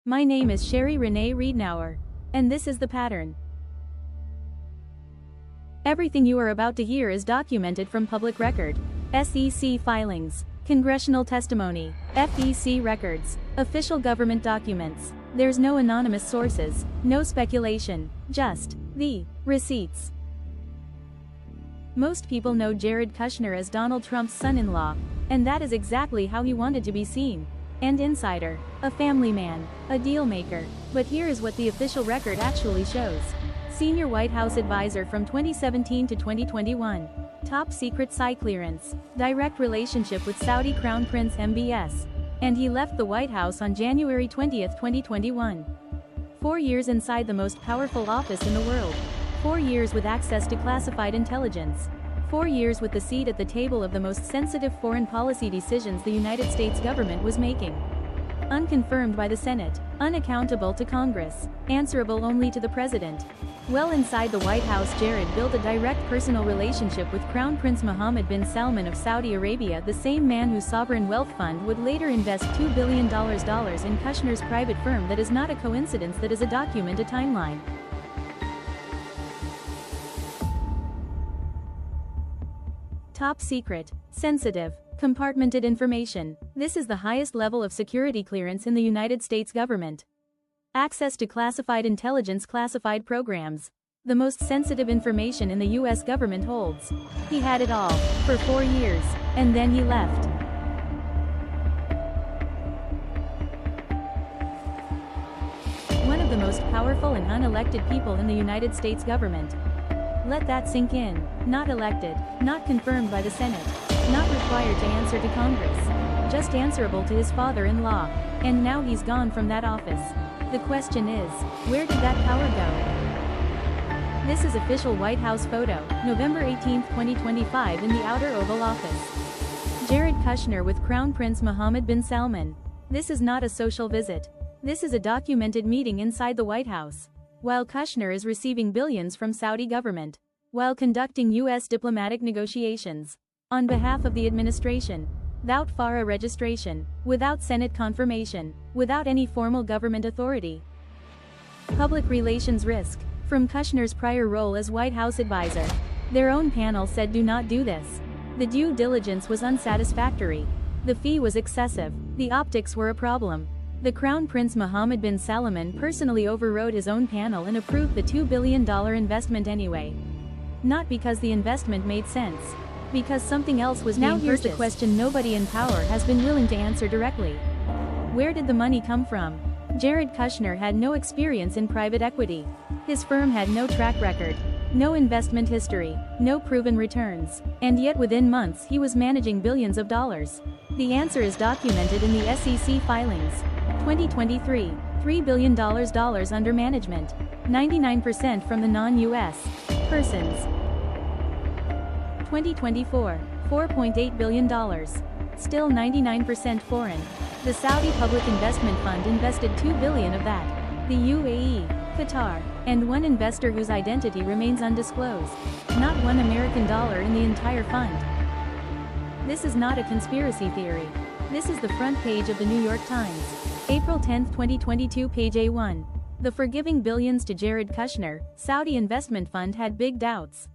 My name is Sherry Renee Riednauer. And this is the pattern. Everything you are about to hear is documented from public record. SEC filings, congressional testimony, FEC records, official government documents. There's no anonymous sources, no speculation, just the receipts. Most people know Jared Kushner as Donald Trump's son-in-law, and that is exactly how he wanted to be seen. An insider, a family man, a deal maker. But here is what the official record actually shows. Senior White House advisor from 2017 to 2021. Top secret PSY clearance. Direct relationship with Saudi Crown Prince MBS. And he left the White House on January 20, 2021. 4 years inside the most powerful office in the world. 4 years with access to classified intelligence. 4 years with the seat at the table of the most sensitive foreign policy decisions the United States government was making. Unconfirmed by the Senate, unaccountable to Congress, answerable only to the President. Well inside the White House, Jared built a direct personal relationship with Crown Prince Mohammed bin Salman of Saudi Arabia, the same man whose sovereign wealth fund would later invest $2 billion in Kushner's private firm. That is not a coincidence, that is a documented timeline. Top secret, sensitive, compartmented information. This is the highest level of security clearance in the United States government. Access to classified intelligence, classified programs. The most sensitive information in the US government holds. He had it all, for 4 years, and then he left. One of the most powerful and unelected people in the United States government. Let that sink in. Not elected, not confirmed by the Senate, not required to answer to Congress, just answerable to his father-in-law. And now he's gone from that office. The question is, where did that power go? This is official White House photo, November 18, 2025, in the Outer Oval Office. Jared Kushner with Crown Prince Mohammed bin Salman. This is not a social visit. This is a documented meeting inside the White House. While Kushner is receiving billions from Saudi government, while conducting U.S. diplomatic negotiations, on behalf of the administration, without FARA registration, without Senate confirmation, without any formal government authority. Public relations risk, from Kushner's prior role as White House advisor. Their own panel said do not do this. The due diligence was unsatisfactory. The fee was excessive. The optics were a problem. The Crown Prince Mohammed bin Salman personally overrode his own panel and approved the $2 billion investment anyway. Not because the investment made sense. Because something else was being purchased. Now here's the question nobody in power has been willing to answer directly. Where did the money come from? Jared Kushner had no experience in private equity. His firm had no track record, no investment history, no proven returns. And yet within months he was managing billions of dollars. The answer is documented in the SEC filings. 2023, $3 billion under management. 99% from the non-US persons. 2024, $4.8 billion. Still 99% foreign. The Saudi Public Investment Fund invested $2 billion of that. The UAE, Qatar, and one investor whose identity remains undisclosed. Not $1 American in the entire fund. This is not a conspiracy theory. This is the front page of the New York Times. April 10, 2022, page A1. The forgiving billions to Jared Kushner, Saudi investment fund had big doubts.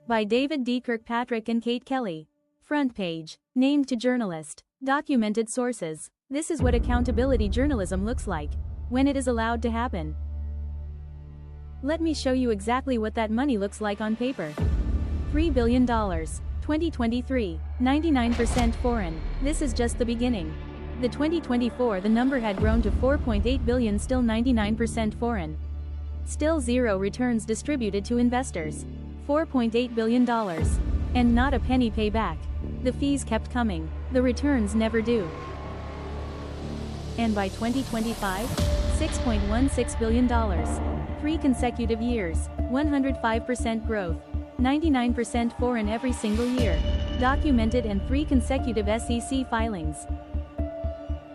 By David D. Kirkpatrick and Kate Kelly. Front page. Named to journalist. Documented sources. This is what accountability journalism looks like. When it is allowed to happen. Let me show you exactly what that money looks like on paper. $3 billion. 2023. 99% foreign. This is just the beginning. The 2024 the number had grown to $4.8 billion, still 99% foreign. Still zero returns distributed to investors. $4.8 billion. And not a penny payback. The fees kept coming. The returns never do. And by 2025, $6.16 billion. 3 consecutive years, 105% growth. 99% foreign every single year. Documented and 3 consecutive SEC filings.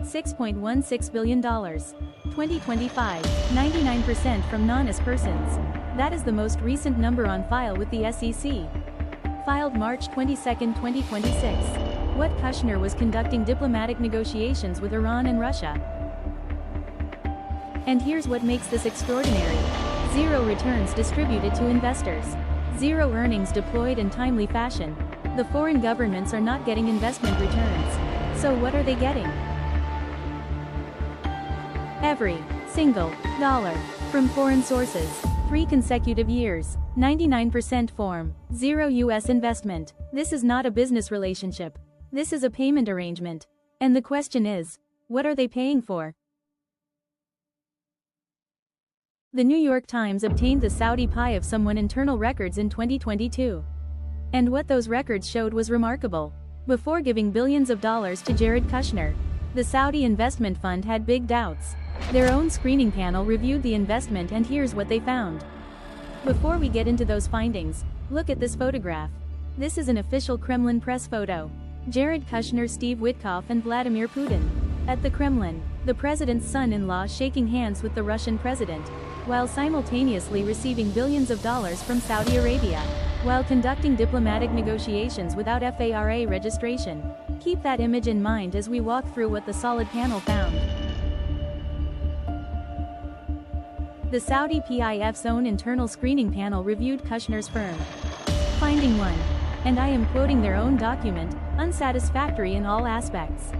$6.16 billion. 2025, 99% from non-US persons. That is the most recent number on file with the SEC. Filed March 22, 2026. What Kushner was conducting diplomatic negotiations with Iran and Russia. And here's what makes this extraordinary. Zero returns distributed to investors. Zero earnings deployed in timely fashion. The foreign governments are not getting investment returns. So what are they getting? Every single dollar from foreign sources. 3 consecutive years. 99% form. Zero US investment. This is not a business relationship. This is a payment arrangement. And the question is, what are they paying for? The New York Times obtained the Saudi pie of someone internal records in 2022. And what those records showed was remarkable. Before giving billions of dollars to Jared Kushner, the Saudi investment fund had big doubts. Their own screening panel reviewed the investment, and here's what they found. Before we get into those findings, look at this photograph. This is an official Kremlin press photo. Jared Kushner, Steve Witkoff, and Vladimir Putin. At the Kremlin, the president's son-in-law shaking hands with the Russian president, while simultaneously receiving billions of dollars from Saudi Arabia, while conducting diplomatic negotiations without FARA registration. Keep that image in mind as we walk through what the solid panel found. The Saudi PIF's own internal screening panel reviewed Kushner's firm. Finding 1. And I am quoting their own document, unsatisfactory in all aspects.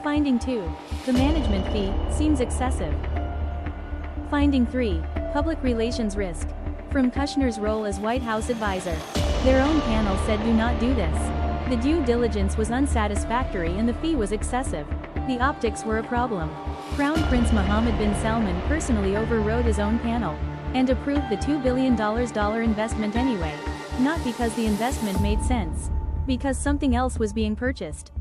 Finding 2. The management fee seems excessive. Finding 3. Public relations risk. From Kushner's role as White House advisor, their own panel said do not do this. The due diligence was unsatisfactory and the fee was excessive. The optics were a problem. Crown Prince Mohammed bin Salman personally overrode his own panel and approved the $2 billion investment anyway. Not because the investment made sense. Because something else was being purchased.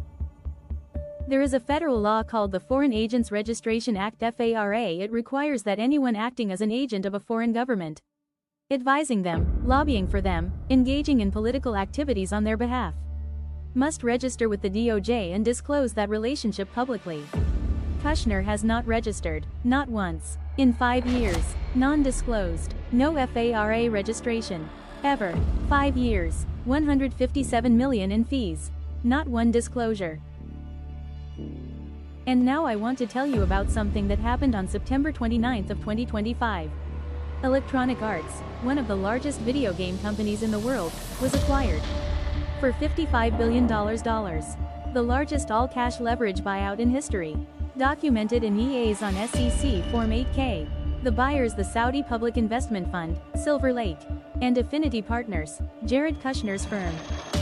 There is a federal law called the Foreign Agents Registration Act FARA. It requires that anyone acting as an agent of a foreign government, advising them, lobbying for them, engaging in political activities on their behalf, must register with the DOJ and disclose that relationship publicly. Kushner has not registered, not once, in 5 years, non-disclosed, no FARA registration, ever, 5 years, $157 million in fees, not one disclosure. And now I want to tell you about something that happened on September 29th of 2025. Electronic Arts, one of the largest video game companies in the world, was acquired for $55 billion, the largest all-cash leverage buyout in history. Documented in EA's on SEC Form 8K. The buyers, the Saudi Public Investment Fund, Silver Lake, and Affinity Partners, Jared Kushner's firm.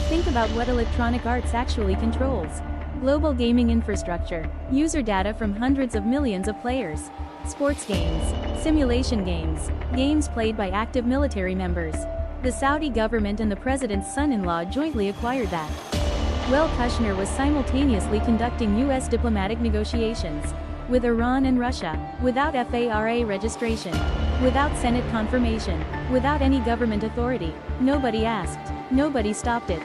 Think about what Electronic Arts actually controls. Global gaming infrastructure, user data from hundreds of millions of players, sports games, simulation games, games played by active military members. The Saudi government and the president's son-in-law jointly acquired that. Well, Kushner was simultaneously conducting U.S. diplomatic negotiations with Iran and Russia, without FARA registration, without Senate confirmation, without any government authority. Nobody asked, nobody stopped it.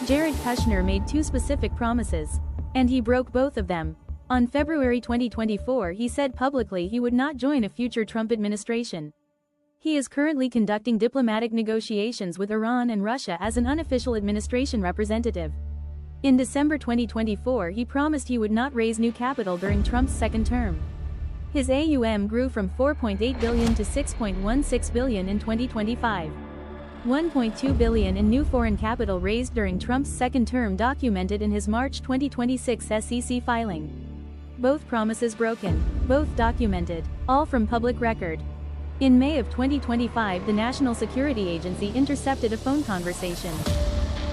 Jared Kushner made 2 specific promises, and he broke both of them. On February 2024, he said publicly he would not join a future Trump administration. He is currently conducting diplomatic negotiations with Iran and Russia as an unofficial administration representative. In December 2024, he promised he would not raise new capital during Trump's second term. His AUM grew from $4.8 billion to $6.16 billion in 2025. $1.2 billion in new foreign capital raised during Trump's second term, documented in his March 2026 SEC filing. Both promises broken, both documented, all from public record. In May of 2025, the National Security Agency intercepted a phone conversation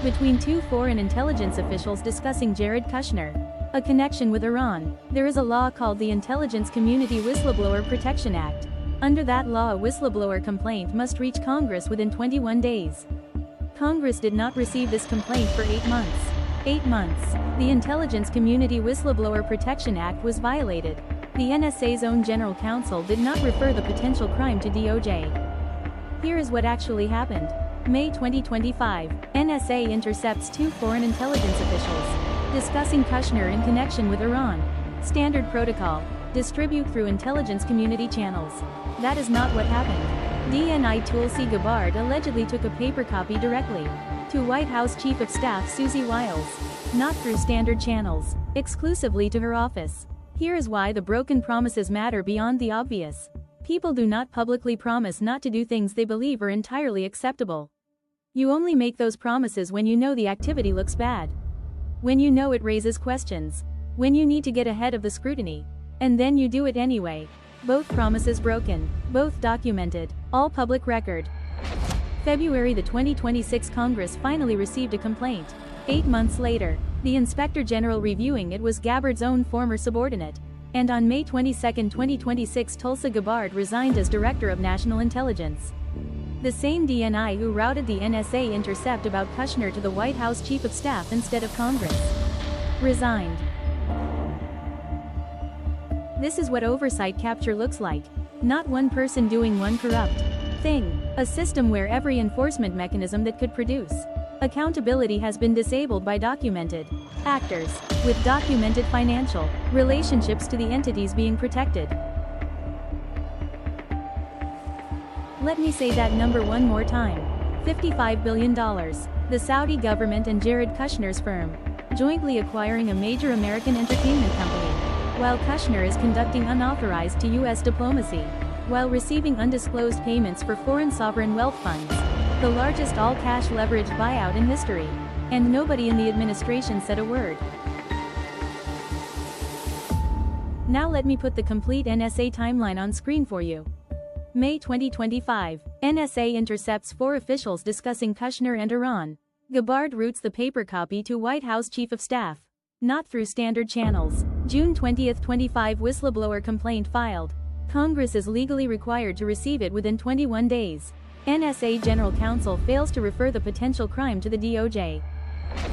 between 2 foreign intelligence officials discussing Jared Kushner, a connection with Iran. There is a law called the Intelligence Community Whistleblower Protection Act. Under that law, a whistleblower complaint must reach Congress within 21 days. Congress did not receive this complaint for 8 months. 8 months. The Intelligence Community Whistleblower Protection Act was violated. The NSA's own general counsel did not refer the potential crime to DOJ. Here is what actually happened. May 2025, NSA intercepts 2 foreign intelligence officials discussing Kushner in connection with Iran. Standard protocol. Distribute through intelligence community channels. That is not what happened. DNI Tulsi Gabbard allegedly took a paper copy directly to White House Chief of Staff Susie Wiles, not through standard channels, exclusively to her office. Here is why the broken promises matter beyond the obvious. People do not publicly promise not to do things they believe are entirely acceptable. You only make those promises when you know the activity looks bad. When you know it raises questions. When you need to get ahead of the scrutiny. And then you do it anyway. Both promises broken, both documented, all public record. February the 2026 Congress finally received a complaint. 8 months later, the Inspector General reviewing it was Gabbard's own former subordinate. And on May 22, 2026 Tulsi Gabbard resigned as Director of National Intelligence. The same DNI who routed the NSA intercept about Kushner to the White House Chief of Staff instead of Congress. Resigned. This is what oversight capture looks like. Not one person doing one corrupt thing. A system where every enforcement mechanism that could produce accountability has been disabled by documented actors, with documented financial relationships to the entities being protected. Let me say that number one more time. $55 billion. The Saudi government and Jared Kushner's firm, jointly acquiring a major American entertainment company, while Kushner is conducting unauthorized to U.S. diplomacy, while receiving undisclosed payments for foreign sovereign wealth funds, the largest all-cash leveraged buyout in history, and nobody in the administration said a word. Now let me put the complete NSA timeline on screen for you. May 2025, NSA intercepts 4 officials discussing Kushner and Iran. Gabbard routes the paper copy to White House Chief of Staff. Not through standard channels. June 20, 25 whistleblower complaint filed. Congress is legally required to receive it within 21 days. NSA General Counsel fails to refer the potential crime to the DOJ.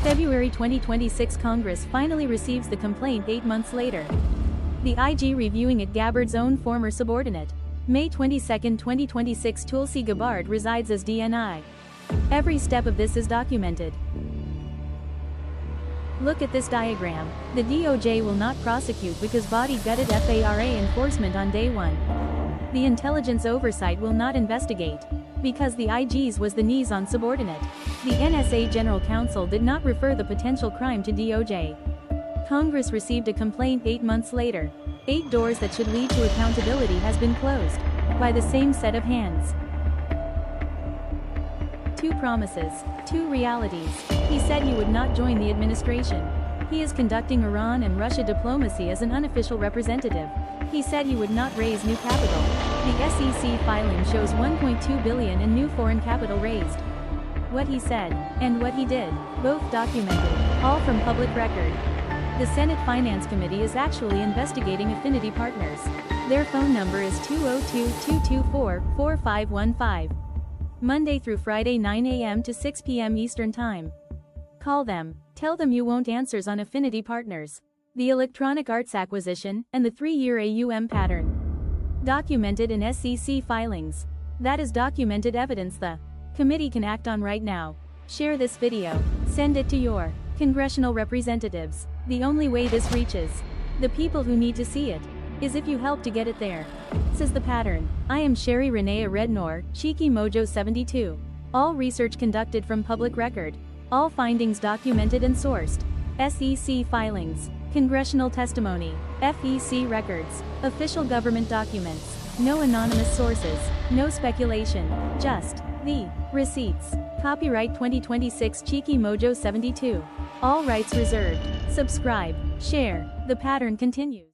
February 2026 Congress finally receives the complaint 8 months later. The IG reviewing it Gabbard's own former subordinate. May 22, 2026 Tulsi Gabbard resides as DNI. Every step of this is documented. Look at this diagram. The DOJ will not prosecute because body-gutted FARA enforcement on day 1. The intelligence oversight will not investigate because the IG's was the knees on subordinate. The NSA General Counsel did not refer the potential crime to DOJ. Congress received a complaint 8 months later. 8 doors that should lead to accountability has been closed by the same set of hands. 2 promises, 2 realities. He said he would not join the administration. He is conducting Iran and Russia diplomacy as an unofficial representative. He said he would not raise new capital. The SEC filing shows $1.2 billion in new foreign capital raised. What he said, and what he did, both documented, all from public record. The Senate Finance Committee is actually investigating Affinity Partners. Their phone number is 202-224-4515. Monday through Friday 9 a.m. to 6 p.m. Eastern Time. Call them, tell them you want answers on Affinity Partners, the Electronic Arts acquisition, and the 3-year AUM pattern. Documented in SEC filings. That is documented evidence the committee can act on right now. Share this video. Send it to your congressional representatives. The only way this reaches the people who need to see it is if you help to get it there. Says the pattern. I am Sherry Renea Rednor, Cheeky Mojo 72. All research conducted from public record. All findings documented and sourced. SEC filings, congressional testimony, FEC records, official government documents. No anonymous sources, no speculation, just the receipts. Copyright 2026 Cheeky Mojo 72. All rights reserved. Subscribe, share. The pattern continues.